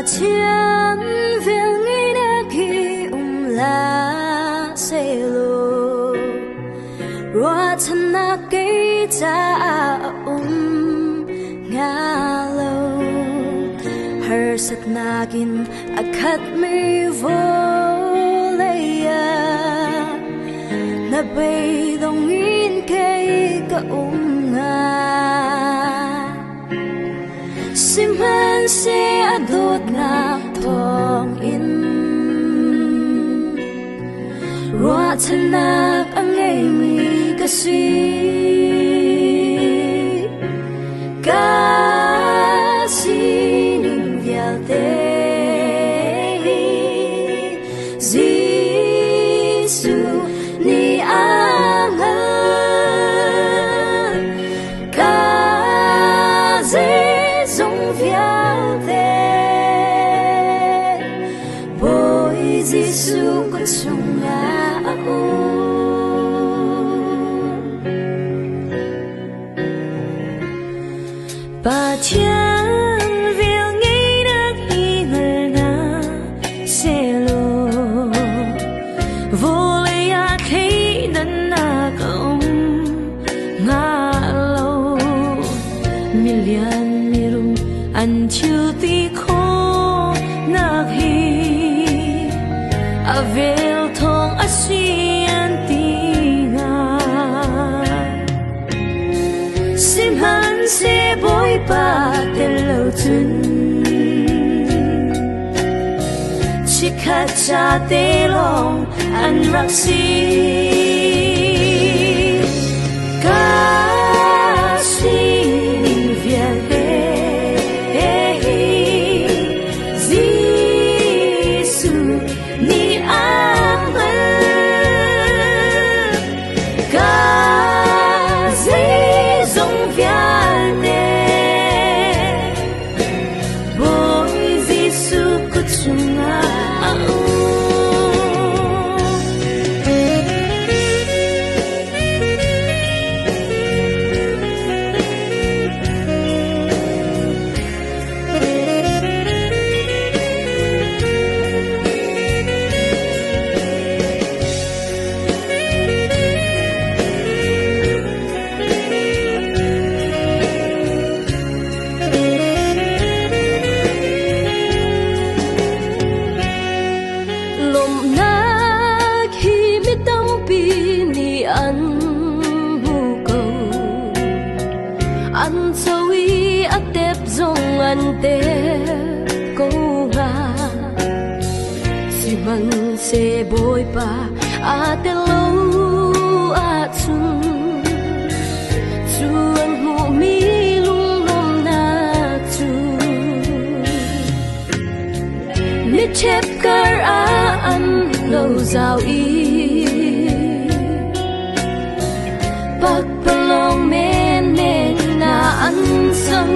thiên viên nghĩ đã khi la sẽ lô roa thân na cây ta nga lâu her sat nagin akhat mi volaya na bay dong in cây ka nga simhan se adot na thong in roa thanak angai mi kasi ning vialte Giêsu ni angal ka zong vialte boy Giêsu ko chung ako ba thiên viên nghĩ đã nghi ngờ na sẽ lô vô lệ ya thấy đần na công ngã lâu million mirum an chiu ti khó na hi avel thong asian ti nga simhan se boy pa telo tun chikha cha te long an raksi ka sin vialte Giêsu ni angal ka zong vialte boy Giêsu ko chung ako an sawi atep zong ante ko nga si man se boy pa atelo atsun chuan mu mi lung nom na chu ni chep kar an lo zau i bak palong men na an sang